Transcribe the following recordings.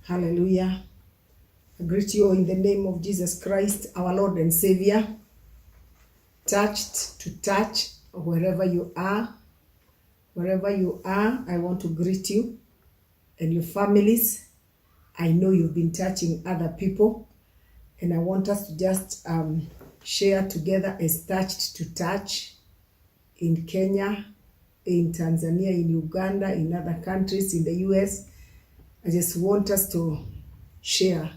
Hallelujah. I greet you all in the name of Jesus Christ, our Lord and Savior. Touched to touch, wherever you are, I want to greet you and your families. I know you've been touching other people, and I want us to just share together as touched to touch in Kenya, in Tanzania, in Uganda, in other countries, in the US. I just want us to share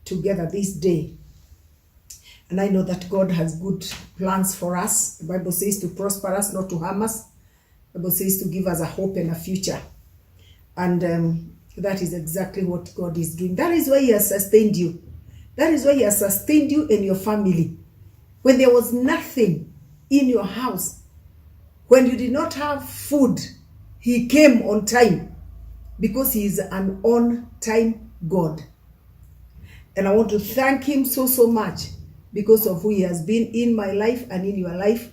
together this day. And I know that God has good plans for us. The Bible says to prosper us, not to harm us. The Bible says to give us a hope and a future. And that is exactly what God is doing. That is why He has sustained you. That is why He has sustained you and your family. When there was nothing in your house, when you did not have food, He came on time, because He is an on-time God. And I want to thank Him so much because of who He has been in my life and in your life.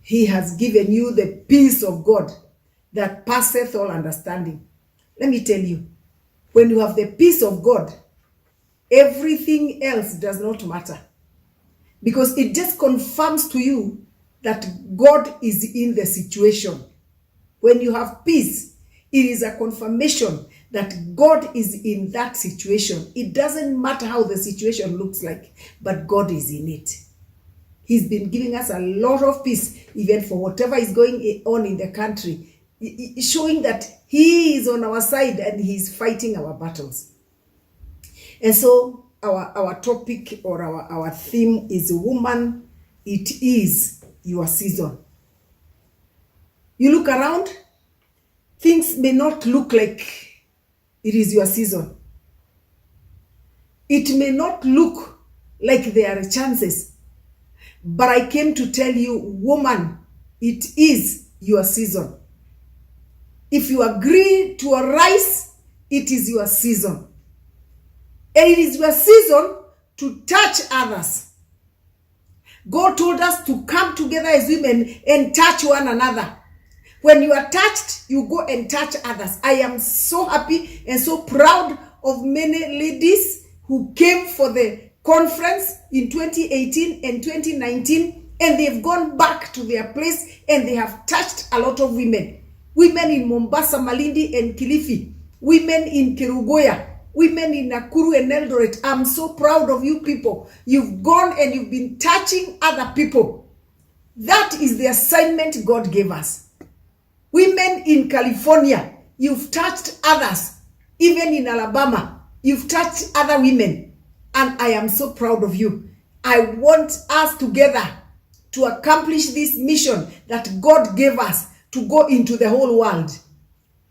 He has given you the peace of God that passeth all understanding. Let me tell you, when you have the peace of God, everything else does not matter, because it just confirms to you that God is in the situation. When you have peace, it is a confirmation that God is in that situation. It doesn't matter how the situation looks like, but God is in it. He's been giving us a lot of peace, even for whatever is going on in the country, showing that He is on our side and He's fighting our battles. And so our topic, or our theme, is woman, it is your season. You look around, things may not look like it is your season. It may not look like there are chances. But I came to tell you, woman, it is your season. If you agree to arise, it is your season. And it is your season to touch others. God told us to come together as women and touch one another. When you are touched, you go and touch others. I am so happy and so proud of many ladies who came for the conference in 2018 and 2019, and they've gone back to their place and they have touched a lot of women. Women in Mombasa, Malindi and Kilifi. Women in Kerugoya. Women in Nakuru and Eldoret. I'm so proud of you people. You've gone and you've been touching other people. That is the assignment God gave us. Women in California, you've touched others. Even in Alabama, you've touched other women. And I am so proud of you. I want us together to accomplish this mission that God gave us, to go into the whole world.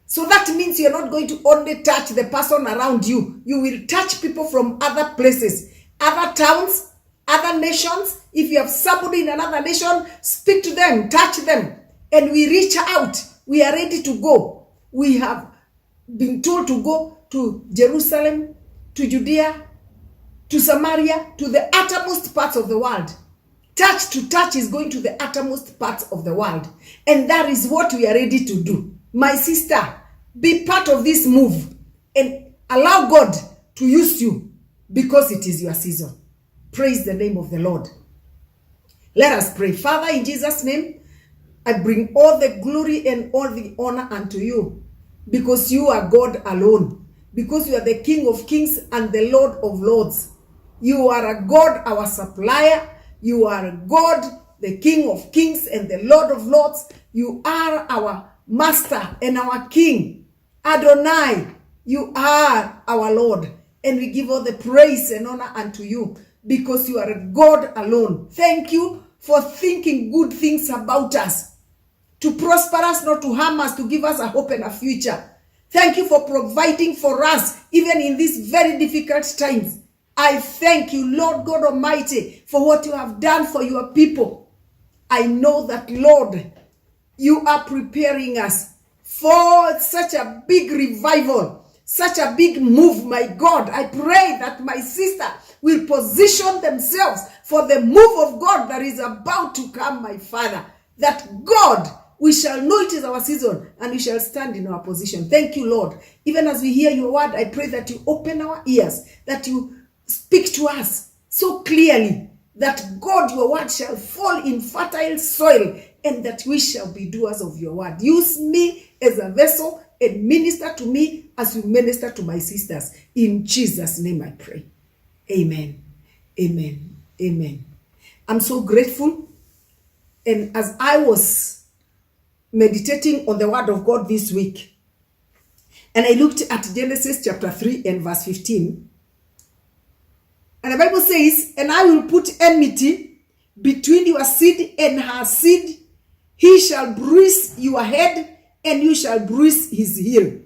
So that means you're not going to only touch the person around you. You will touch people from other places, other towns, other nations. If you have somebody in another nation, speak to them, touch them. And we reach out. We are ready to go. We have been told to go to Jerusalem, to Judea, to Samaria, to the uttermost parts of the world. Touch to touch is going to the uttermost parts of the world. And that is what we are ready to do. My sister, be part of this move and allow God to use you, because it is your season. Praise the name of the Lord. Let us pray. Father, in Jesus' name, I bring all the glory and all the honor unto you, because you are God alone, because you are the King of kings and the Lord of lords. You are a God, our supplier. You are a God, the King of kings and the Lord of lords. You are our master and our King. Adonai, you are our Lord. And we give all the praise and honor unto you, because you are a God alone. Thank you for thinking good things about us, to prosper us, not to harm us, to give us a hope and a future. Thank you for providing for us, even in these very difficult times. I thank you, Lord God Almighty, for what you have done for your people. I know that, Lord, you are preparing us for such a big revival, such a big move, my God. I pray that my sister will position themselves for the move of God that is about to come, my Father. That God, we shall know it is our season, and we shall stand in our position. Thank you, Lord. Even as we hear your word, I pray that you open our ears, that you speak to us so clearly, that God, your word shall fall in fertile soil, and that we shall be doers of your word. Use me as a vessel and minister to me as you minister to my sisters. In Jesus' name I pray. Amen. Amen. Amen. I'm so grateful. And as I was meditating on the word of God this week, and I looked at Genesis chapter 3 and verse 15, and the Bible says, and I will put enmity between your seed and her seed. He shall bruise your head, and you shall bruise his heel.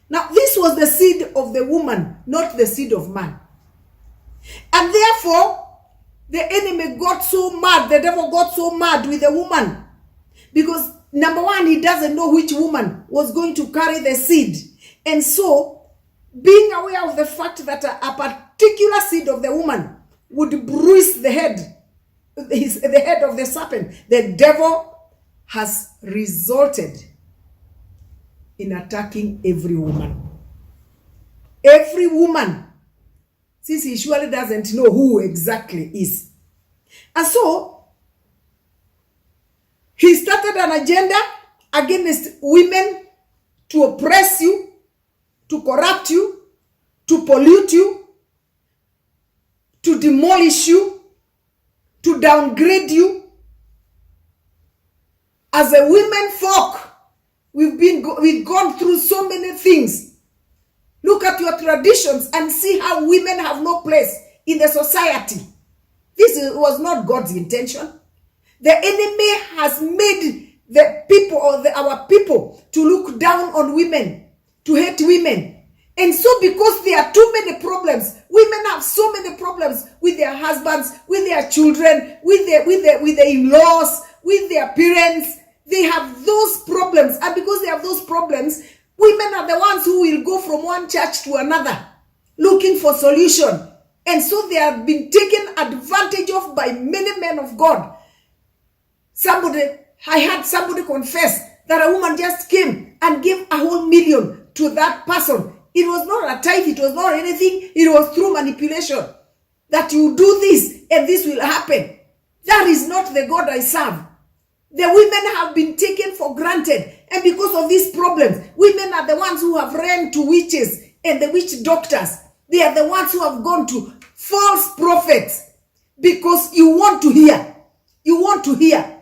Now, this was the seed of the woman, not the seed of man. And therefore, the enemy got so mad, the devil got so mad with the woman. Because, number one, he doesn't know which woman was going to carry the seed. And so, being aware of the fact that a particular seed of the woman would bruise the head of the serpent, the devil has resulted in attacking every woman. Every woman, since he surely doesn't know who exactly is. And so, he started an agenda against women to oppress you, to corrupt you, to pollute you, to demolish you, to downgrade you. As a women folk, we've gone through so many things. Look at your traditions and see how women have no place in the society. This was not God's intention. The enemy has made the people, or our people, to look down on women, to hate women. And so, because there are too many problems, women have so many problems with their husbands, with their children, with their in-laws, with their parents. They have those problems, and because they have those problems, women are the ones who will go from one church to another looking for solution. And so they have been taken advantage of by many men of God. I had somebody confess that a woman just came and gave a whole million to that person. It was not a tithe, it was not anything, it was through manipulation. That you do this and this will happen. That is not the God I serve. The women have been taken for granted. And because of these problems, women are the ones who have ran to witches and the witch doctors. They are the ones who have gone to false prophets. Because you want to hear. You want to hear.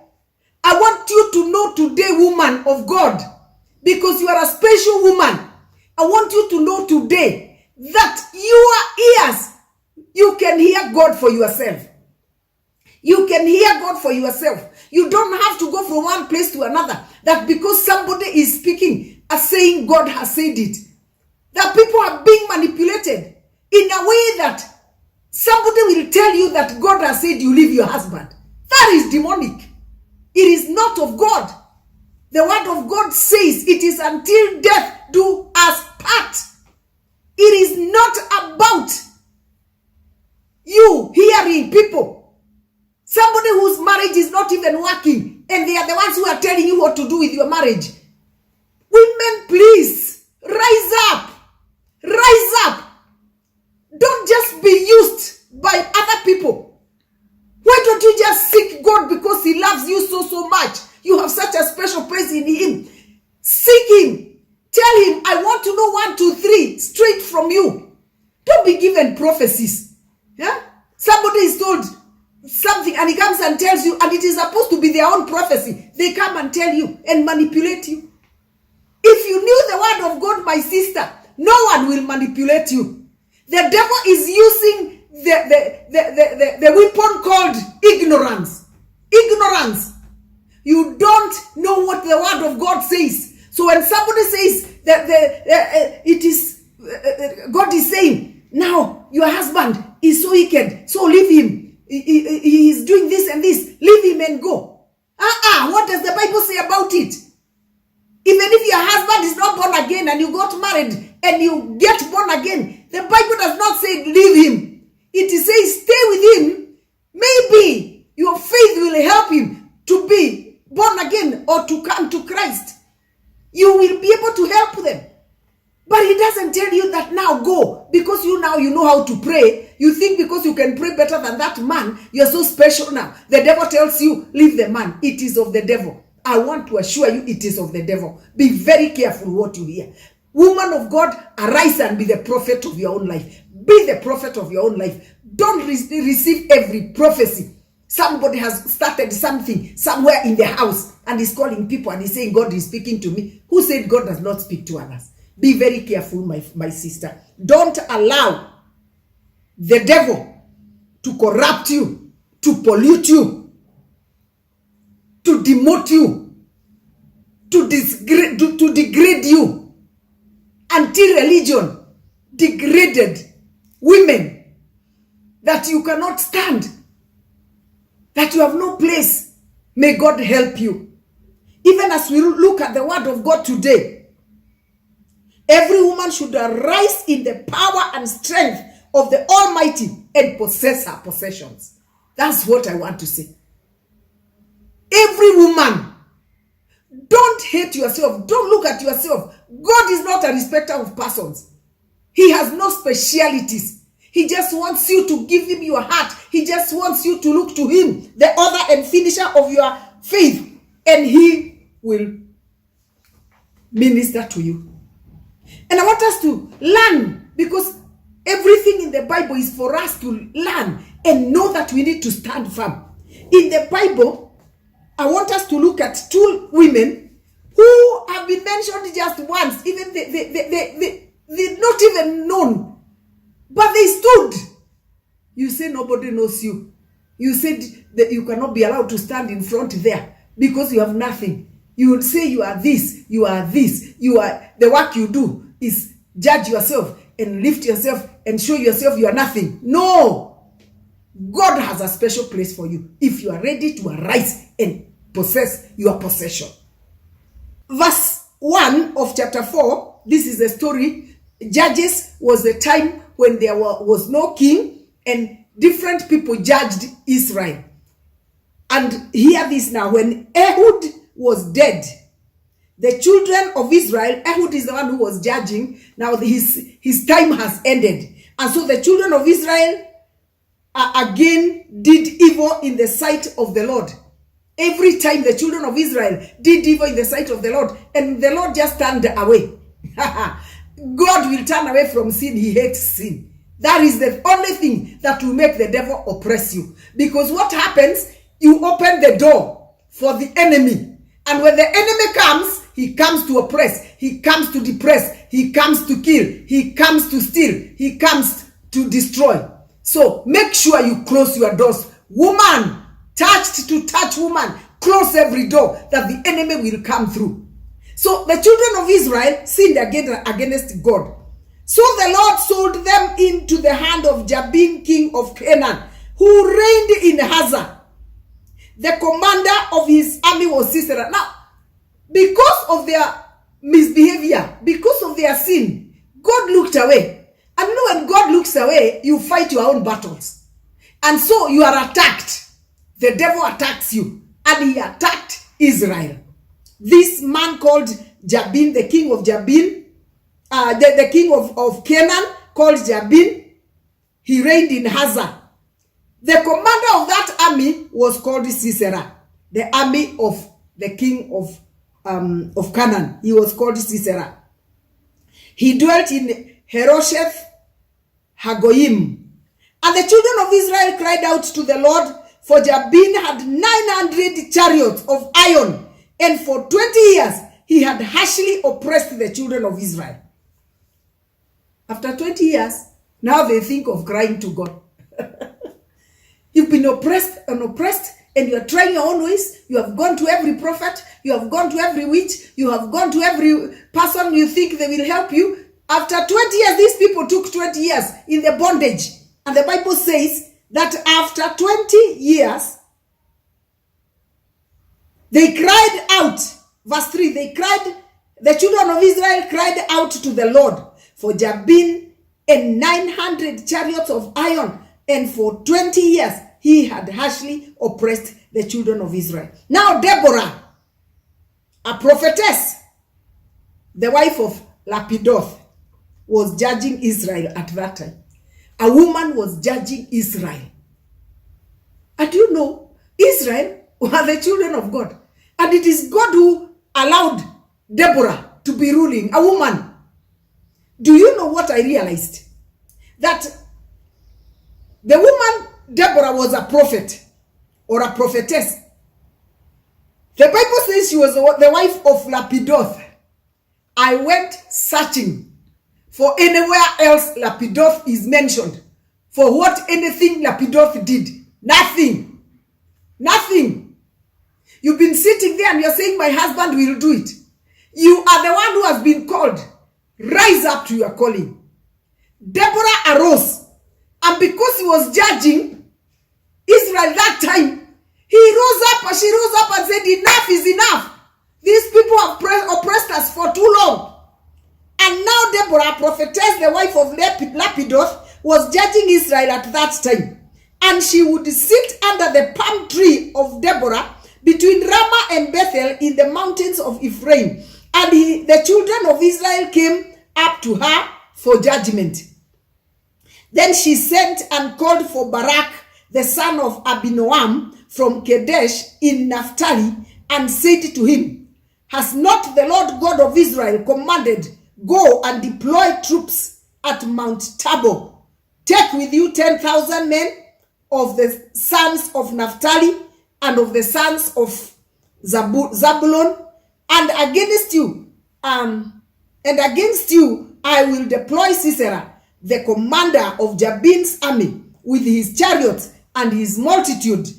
I want you to know today, woman of God, because you are a special woman. I want you to know today that your ears, you can hear God for yourself. You can hear God for yourself. You don't have to go from one place to another. That because somebody is speaking as saying God has said it. That people are being manipulated in a way that somebody will tell you that God has said you leave your husband. That is demonic. It is not of God. The word of God says it is until death do us part. It is not about you hearing people. Somebody whose marriage is not even working, and they are the ones who are telling you what to do with your marriage. Women, please, rise up. Rise up. Don't just be used by other people. Why don't you just seek God because he loves you so much? You have such a special place in him. Seek him. Tell him, I want to know 1, 2, 3 straight from you. Don't be given prophecies. Yeah? Somebody is told something and he comes and tells you, and it is supposed to be their own prophecy. They come and tell you and manipulate you. If you knew the word of God, my sister, no one will manipulate you. The devil is using the weapon called ignorance. Ignorance. You don't know what the word of God says. So when somebody says that God is saying, now your husband is so wicked, so leave him. He is doing this and this. Leave him and go. What does the Bible say about it? Even if your husband is not born again and you got married and you get born again, the Bible does not say leave him. It says stay with him. Maybe your faith will help him to be born again or to come to Christ, you will be able to help them. But he doesn't tell you that now go, because you know how to pray. You think because you can pray better than that man, you're so special now. The devil tells you, leave the man. It is of the devil. I want to assure you it is of the devil. Be very careful what you hear. Woman of God, arise and be the prophet of your own life. Be the prophet of your own life. Don't receive every prophecy. Somebody has started something somewhere in the house and is calling people and is saying, God is speaking to me. Who said God does not speak to others? Be very careful, my sister. Don't allow the devil to corrupt you, to pollute you, to demote you, to degrade you, until religion degraded women that you cannot stand, that you have no place. May God help you. Even as we look at the word of God today, every woman should arise in the power and strength of the Almighty and possess her possessions. That's what I want to say. Every woman, don't hate yourself. Don't look at yourself. God is not a respecter of persons. He has no specialities. He just wants you to give him your heart. He just wants you to look to him, the author and finisher of your faith, and he will minister to you. And I want us to learn, because everything in the Bible is for us to learn and know that we need to stand firm. In the Bible, I want us to look at two women who have been mentioned just once. Even they're not even known. But they stood. You say nobody knows you. You said that you cannot be allowed to stand in front there because you have nothing. You would say you are this, you are this, you are, the work you do is judge yourself and lift yourself and show yourself you are nothing. No! God has a special place for you if you are ready to arise and possess your possession. Verse 1 of chapter 4, this is the story. Judges was the time when there was no king and different people judged Israel. And hear this now, when Ehud was dead, the children of Israel, Ehud is the one who was judging, now his time has ended. And so the children of Israel again did evil in the sight of the Lord. Every time the children of Israel did evil in the sight of the Lord, and the Lord just turned away. God will turn away from sin. He hates sin. That is the only thing that will make the devil oppress you. Because what happens, you open the door for the enemy. And when the enemy comes, he comes to oppress, he comes to depress, he comes to kill, he comes to steal, he comes to destroy. So make sure you close your doors. Woman, touched to touch woman, close every door that the enemy will come through. So the children of Israel sinned against God. So the Lord sold them into the hand of Jabin, king of Canaan, who reigned in Hazor. The commander of his army was Sisera. Now, because of their misbehavior, because of their sin, God looked away. And you know, when God looks away, you fight your own battles. And so you are attacked. The devil attacks you. And he attacked Israel. This man called Jabin, the king of Jabin, the king of Canaan called Jabin, he reigned in Hazor. The commander of that army was called Sisera, the army of the king of Canaan. He was called Sisera. He dwelt in Herosheth Hagoyim. And the children of Israel cried out to the Lord, for Jabin had 900 chariots of iron, and for 20 years he had harshly oppressed the children of Israel. After 20 years, now they think of crying to God. You've been oppressed and oppressed, and you are trying your own ways. You have gone to every prophet. You have gone to every witch. You have gone to every person you think they will help you. After 20 years, these people took 20 years in the bondage. And the Bible says that after 20 years, they cried out. Verse 3, the children of Israel cried out to the Lord for Jabin and 900 chariots of iron, and for 20 years he had harshly oppressed the children of Israel. Now Deborah a prophetess, the wife of Lapidoth, was judging Israel at that time. A woman was judging Israel. And you know, Israel were the children of God. And it is God who allowed Deborah to be ruling, a woman. Do you know what I realized? That the woman Deborah was a prophet or a prophetess. The Bible says she was the wife of Lapidoth. I went searching for anywhere else Lapidoth is mentioned. For what anything Lapidoth did. Nothing. Nothing. You've been sitting there and you're saying, my husband will do it. You are the one who has been called. Rise up to your calling. Deborah arose. And because he was judging Israel that time, she rose up and said, enough is enough. These people have oppressed us for too long. And now Deborah, prophetess, the wife of Lapidoth, was judging Israel at that time. And she would sit under the palm tree of Deborah between Ramah and Bethel in the mountains of Ephraim. And the children of Israel came up to her for judgment. Then she sent and called for Barak, the son of Abinoam, from Kadesh in Naphtali, and said to him, has not the Lord God of Israel commanded, go and deploy troops at Mount Tabor? Take with you 10,000 men of the sons of Naphtali and of the sons of Zabulon, and against you I will deploy Sisera, the commander of Jabin's army, with his chariots and his multitude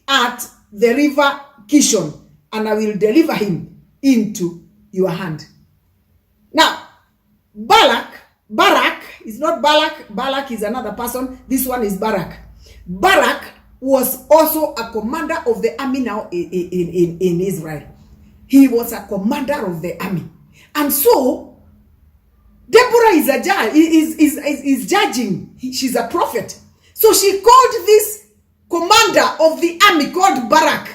at the river Kishon, and I will deliver him into your hand. Now, Barak is not Balak. Balak is another person. This one is Barak. Barak was also a commander of the army now in Israel. He was a commander of the army. And so, Deborah is a judge, is judging. She's a prophet. So she called this commander of the army called Barak.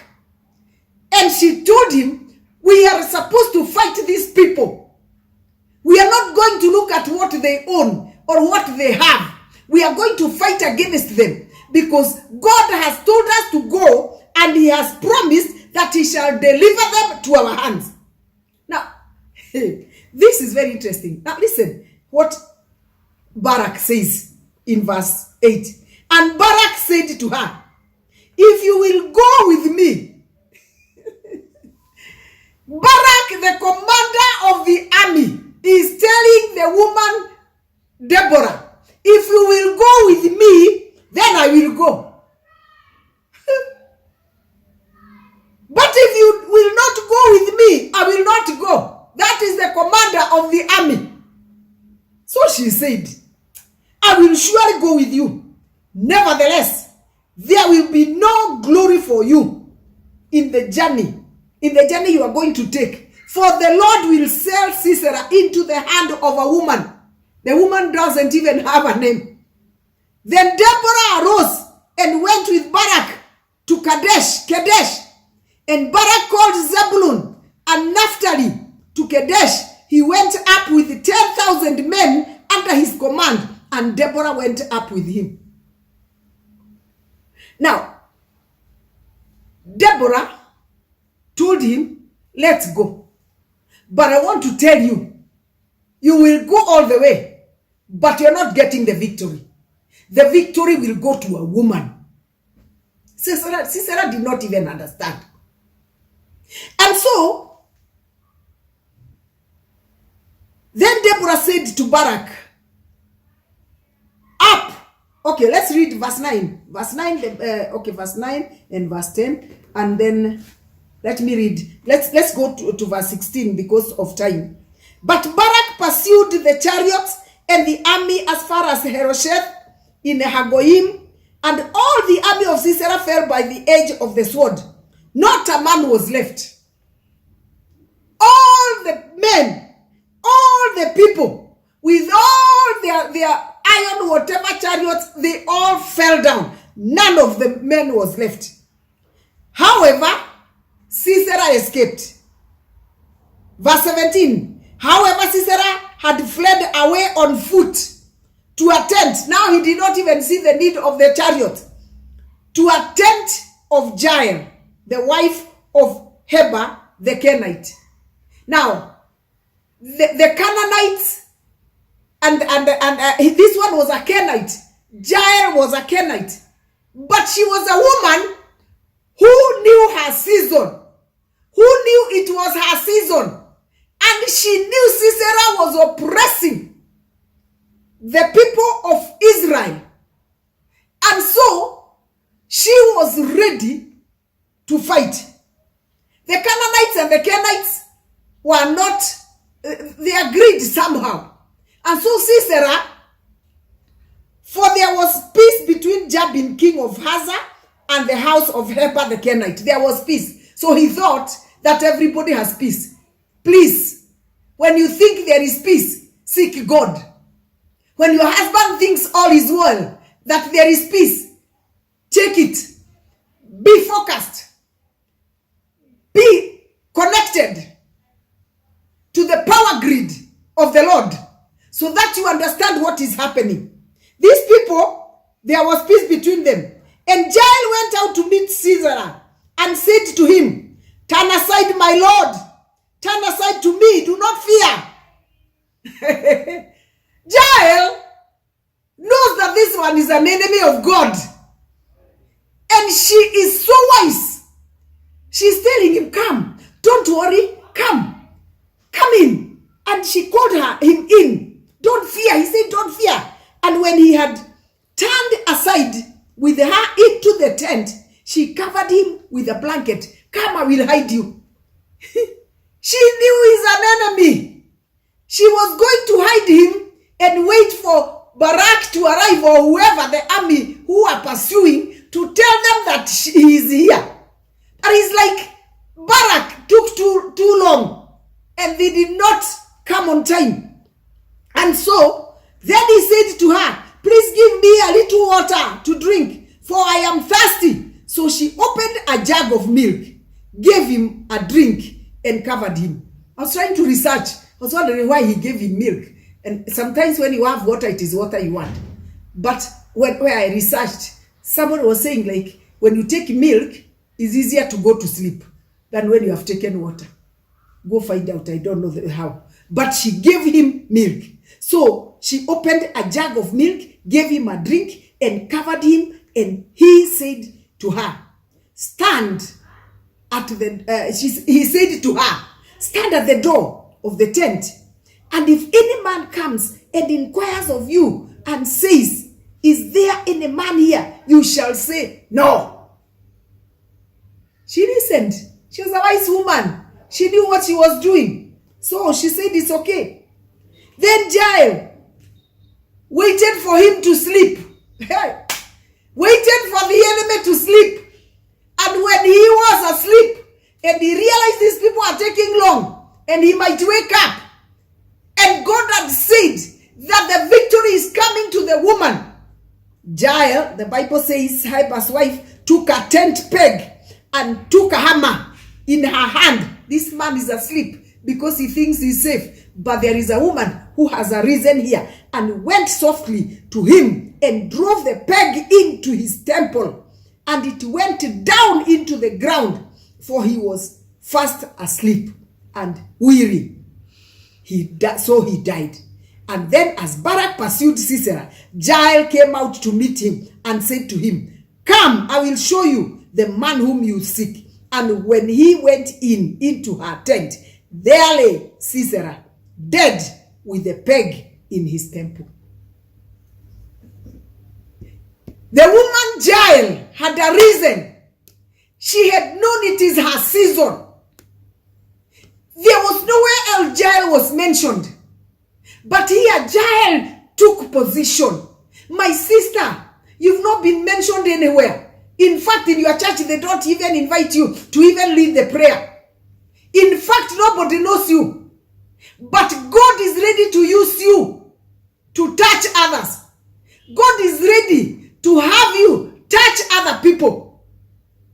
And she told him, we are supposed to fight these people. We are not going to look at what they own or what they have. We are going to fight against them because God has told us to go and he has promised that he shall deliver them to our hands. Now, this is very interesting. Now listen what Barak says in verse 8. And Barak said to her, if you will go with me, Barak, the commander of the army, is telling the woman Deborah, if you will go with me, then I will go. But if you will not go with me, I will not go. That is the commander of the army. So she said, I will surely go with you. Nevertheless, there will be no glory for you in the journey you are going to take. For the Lord will sell Sisera into the hand of a woman. The woman doesn't even have a name. Then Deborah arose and went with Barak to Kadesh. And Barak called Zebulun and Naphtali to Kadesh. He went up with 10,000 men under his command, and Deborah went up with him. Now, Deborah told him, let's go. But I want to tell you, you will go all the way, but you're not getting the victory. The victory will go to a woman. Sisera did not even understand. And so, then Deborah said to Barak, up. Okay, let's read verse 9. Verse 9, verse 9 and verse 10. And then, let me read. Let's go to verse 16 because of time. But Barak pursued the chariots and the army as far as Herosheth in Hagoyim, and all the army of Sisera fell by the edge of the sword. Not a man was left. All the men, all the people, with all their iron whatever chariots, they all fell down. None of the men was left. However, Sisera escaped. Verse 17. However, Sisera had fled away on foot to a tent. Now he did not even see the need of the chariot. To a tent of Jael, the wife of Heber the Kenite. Now, the Canaanites, and this one was a Kenite. Jael was a Kenite. But she was a woman who knew her season. Who knew it was her season. And she knew Sisera was oppressing the people of Israel. And so, she was ready to fight. The Canaanites and the Kenites were not, they agreed somehow. And so Sisera, for there was peace between Jabin, king of Hazor, and the house of Heber the Kenite. There was peace. So he thought that everybody has peace. Please, when you think there is peace, seek God. When your husband thinks all is well, that there is peace, check it. Be focused. Be connected to the power grid of the Lord so that you understand what is happening. These people, there was peace between them. And Jael went out to meet Sisera and said to him, "Turn aside, my Lord. Turn aside to me. Do not fear." Jael knows that this one is an enemy of God. And she is so wise. She's telling him, "Come. Don't worry. Come. Come in." And she called him in. "Don't fear." He said, "Don't fear." And when he had turned aside with her into the tent, she covered him with a blanket. "Come, I will hide you." She knew he's an enemy. She was going to hide him and wait for Barak to arrive, or whoever, the army who are pursuing, to tell them that he is here. And it's like Barak took too long and they did not come on time. And so then he said to her, "Please give me a little water to drink, for I am thirsty." So she opened a jug of milk, gave him a drink, and covered him. I was trying to research. I was wondering why he gave him milk. And sometimes when you have water, it is water you want. But when I researched, someone was saying, like, when you take milk, it's easier to go to sleep than when you have taken water. Go find out. I don't know how. But she gave him milk. So she opened a jug of milk, gave him a drink, and covered him. And he said to her, "Stand at the," he said to her, "Stand at the door of the tent. And if any man comes and inquires of you and says, 'Is there any man here?' you shall say, 'No.'" She listened. She was a wise woman. She knew what she was doing. So she said, "It's okay." Then Jael waited for him to sleep. Waited for the enemy to sleep. And when he was asleep and he realized these people are taking long and he might wake up, and God had said that the victory is coming to the woman, Jael, the Bible says, Heber's wife, took a tent peg and took a hammer in her hand. This man is asleep because he thinks he's safe. But there is a woman who has arisen here and went softly to him and drove the peg into his temple. And it went down into the ground, for he was fast asleep and weary. So he died. And then as Barak pursued Sisera, Jael came out to meet him and said to him, "Come, I will show you the man whom you seek." And when he went into her tent, there lay Sisera, dead with a peg in his temple. The woman Jael had arisen. She had known it is her season. There was nowhere else Jael was mentioned. But here Jael took position. My sister, you've not been mentioned anywhere. In fact, in your church, they don't even invite you to even lead the prayer. In fact, nobody knows you. But God is ready to use you to touch others. God is ready to have you touch other people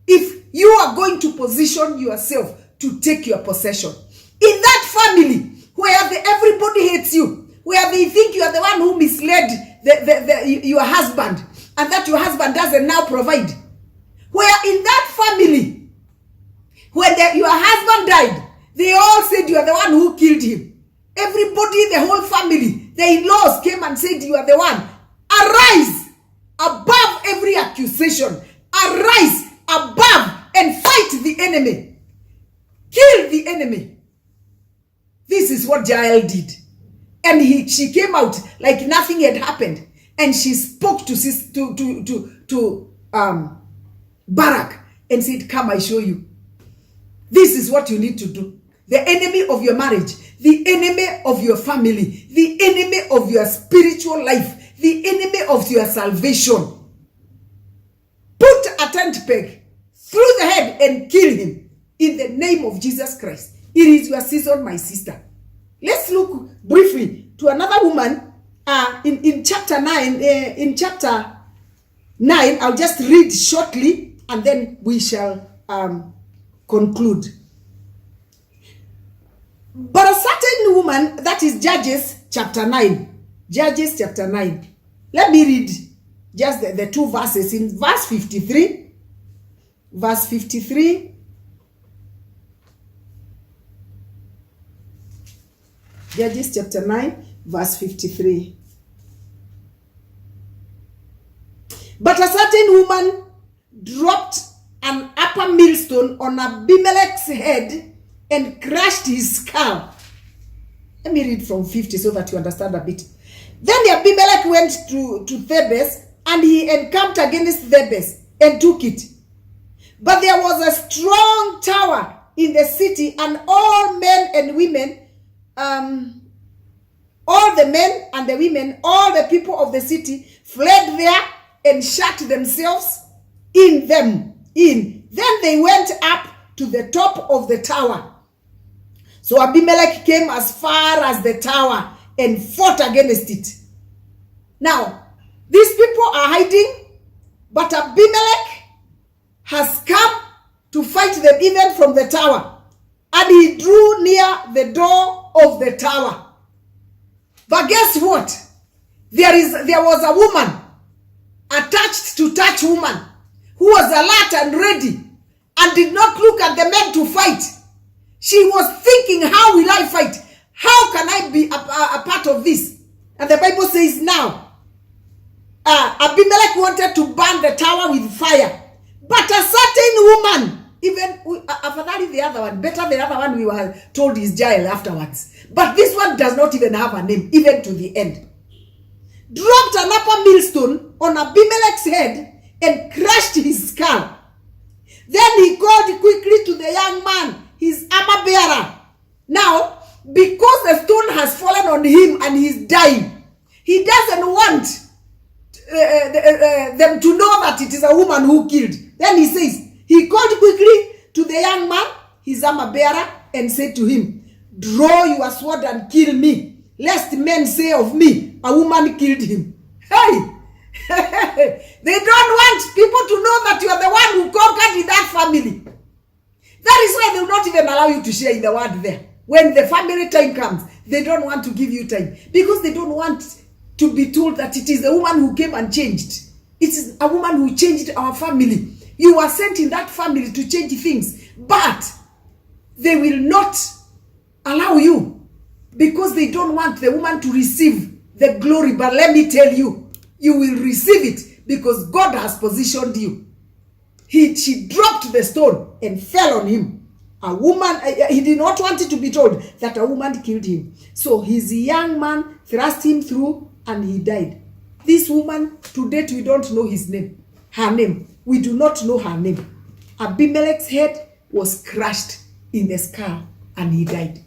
if you are going to position yourself to take your possession. In that family where everybody hates you, where they think you are the one who misled your husband, and that your husband doesn't now provide, where in that family, when your husband died, they all said you are the one who killed him. Everybody, the whole family, the in-laws came and said you are the one. Arise above every accusation. Arise above and fight the enemy. Kill the enemy. This is what Jael did. And she came out like nothing had happened. And she spoke to Barak and said, come, I show you. This is what you need to do. The enemy of your marriage, the enemy of your family, the enemy of your spiritual life, the enemy of your salvation. Put a tent peg through the head and kill him in the name of Jesus Christ. It is your season, my sister. Let's look briefly to another woman in chapter 9. In chapter 9, I'll just read shortly and then we shall conclude. But a certain woman, that is Judges chapter 9. Judges chapter 9. Let me read just the two verses. In verse 53. Verse 53. Judges chapter 9, verse 53. But a certain woman dropped an upper millstone on Abimelech's head and crushed his skull. Let me read from 50 so that you understand a bit. Then Abimelech went to Thebes, and he encamped against Thebes and took it. But there was a strong tower in the city, and all men and women, all the men and the women, all the people of the city fled there and shut themselves in. Then they went up to the top of the tower. So Abimelech came as far as the tower and fought against it. Now, these people are hiding, but Abimelech has come to fight them even from the tower. And he drew near the door of the tower. But guess what? There was a woman, attached to touch woman, who was alert and ready and did not look at the men to fight. She was thinking, how will I fight? How can I be a part of this? And the Bible says now, Abimelech wanted to burn the tower with fire. But a certain woman, even after the other one, better the other one we were told is Jael afterwards. But this one does not even have a name, even to the end. Dropped an upper millstone on Abimelech's head and crushed his skull. Then he called quickly to the young man, his armor bearer. Now, because the stone has fallen on him and he's dying, he doesn't want them to know that it is a woman who killed. Then he says, he called quickly to the young man, his armor bearer, and said to him, draw your sword and kill me, lest men say of me, a woman killed him. Hey! They don't want people to know that you are the one who conquered in that family. That is why they will not even allow you to share in the word there. When the family time comes, they don't want to give you time. Because they don't want to be told that it is a woman who came and changed. It is a woman who changed our family. You were sent in that family to change things. But they will not allow you. Because they don't want the woman to receive the glory. But let me tell you, you will receive it because God has positioned you. She dropped the stone and fell on him. A woman, he did not want it to be told that a woman killed him. So his young man thrust him through and he died. This woman, to date, we don't know his name. Her name. We do not know her name. Abimelech's head was crushed in the skull and he died.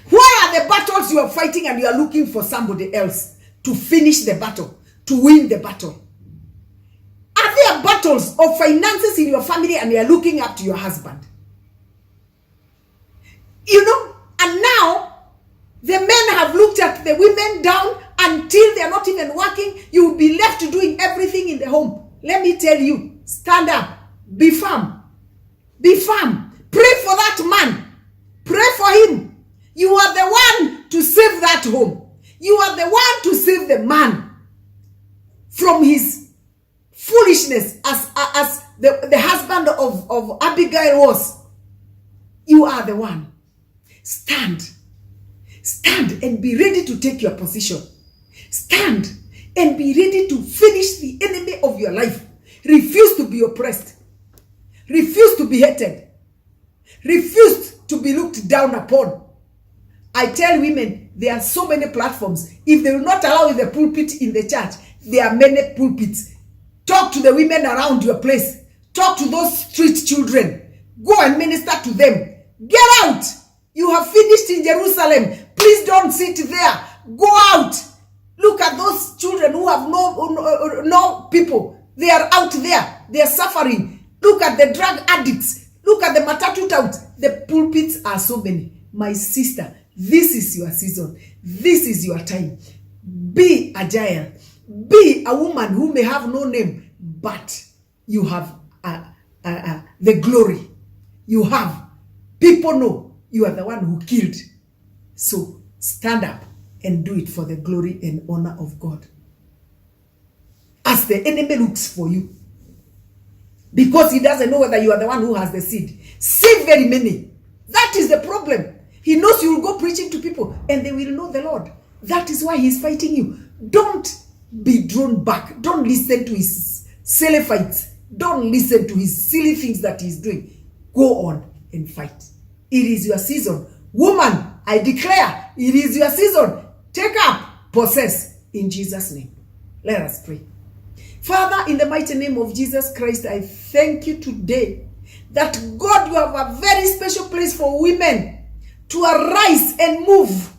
What are the battles you are fighting and you are looking for somebody else to finish the battle, to win the battle? Are there battles of finances in your family and you are looking up to your husband? You know, and now the men have looked at the women down until they are not even working. You will be left doing everything in the home. Let me tell you, stand up, be firm, be firm. Pray for that man. Pray pray for him. You are the one to save that home. You are the one to save the man from his foolishness as the husband of Abigail was. You are the one. Stand. Stand and be ready to take your position. Stand and be ready to finish the enemy of your life. Refuse to be oppressed. Refuse to be hated. Refuse to be looked down upon. I tell women, there are so many platforms. If they will not allow the pulpit in the church, there are many pulpits. Talk to the women around your place. Talk to those street children. Go and minister to them. Get out. You have finished in Jerusalem. Please don't sit there. Go out. Look at those children who have no people. They are out there. They are suffering. Look at the drug addicts. Look at the matatu touts. The pulpits are so many. My sister, this is your season. This is your time. Be agile. Be a woman who may have no name, but you have the glory. You have. People know you are the one who killed. So stand up and do it for the glory and honor of God. As the enemy looks for you, because he doesn't know whether you are the one who has the seed. Save very many. That is the problem. He knows you will go preaching to people and they will know the Lord. That is why he's fighting you. Don't be drawn back. Don't listen to his silly fights. Don't listen to his silly things that he's doing. Go on and fight. It is your season. Woman, I declare, it is your season. Take up, possess, in Jesus' name. Let us pray. Father, in the mighty name of Jesus Christ, I thank you today that God, you have a very special place for women to arise and move.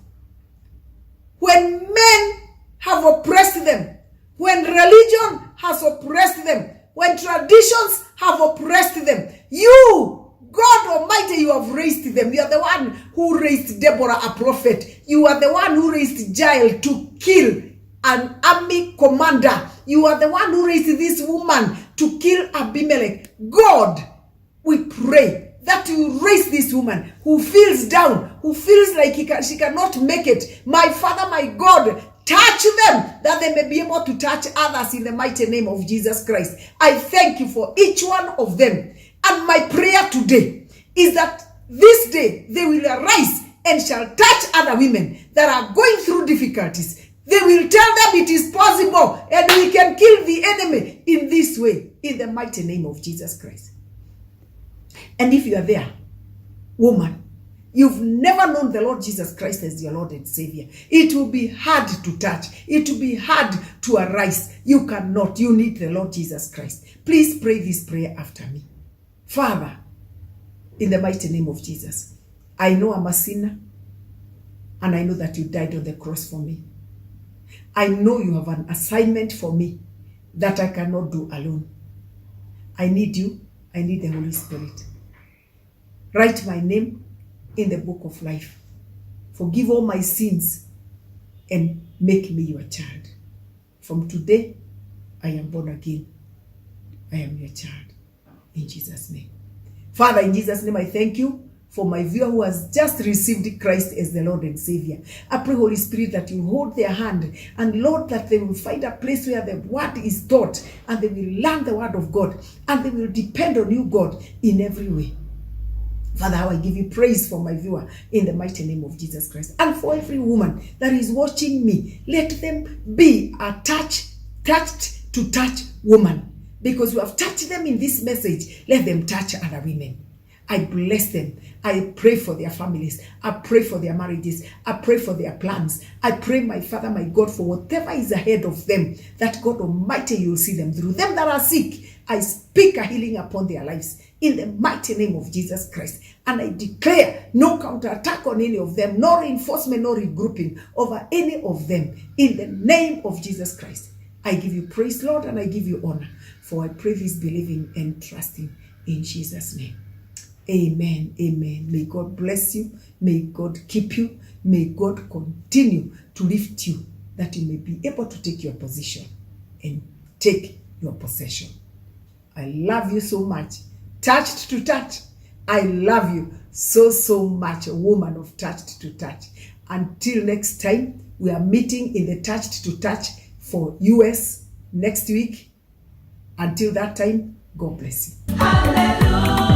When men have oppressed them, when religion has oppressed them, when traditions have oppressed them, you, God Almighty, you have raised them. You are the one who raised Deborah, a prophet. You are the one who raised Jael to kill an army commander. You are the one who raised this woman to kill Abimelech. God, we pray that you raise this woman who feels down, who feels like she cannot make it. My Father, my God, touch them that they may be able to touch others in the mighty name of Jesus Christ. I thank you for each one of them. And my prayer today is that this day they will arise and shall touch other women that are going through difficulties. They will tell them it is possible and we can kill the enemy in this way, in the mighty name of Jesus Christ. And if you are there, woman, you've never known the Lord Jesus Christ as your Lord and Savior, it will be hard to touch. It will be hard to arise. You cannot. You need the Lord Jesus Christ. Please pray this prayer after me. Father, in the mighty name of Jesus, I know I'm a sinner and I know that you died on the cross for me. I know you have an assignment for me that I cannot do alone. I need you. I need the Holy Spirit. Write my name in the book of life. Forgive all my sins and make me your child. From today, I am born again. I am your child. In Jesus' name. Father, in Jesus' name, I thank you for my viewer who has just received Christ as the Lord and Savior. I pray, Holy Spirit, that you hold their hand, and Lord, that they will find a place where the word is taught and they will learn the word of God and they will depend on you, God, in every way. Father, how I give you praise for my viewer in the mighty name of Jesus Christ. And for every woman that is watching me, let them be a touched to touch woman. Because you have touched them in this message, let them touch other women. I bless them. I pray for their families. I pray for their marriages. I pray for their plans. I pray, my Father, my God, for whatever is ahead of them, that God Almighty, you will see them through. Them that are sick, I speak a healing upon their lives in the mighty name of Jesus Christ. And I declare no counterattack on any of them, no reinforcement, no regrouping over any of them in the name of Jesus Christ. I give you praise, Lord, and I give you honor. For I pray this believing and trusting in Jesus' name. Amen. Amen. May God bless you. May God keep you. May God continue to lift you, that you may be able to take your position and take your possession. I love you so much. Touched to touch. I love you so much, a woman of Touched to Touch. Until next time, we are meeting in the Touched to Touch for US next week. Until that time, God bless you. Hallelujah.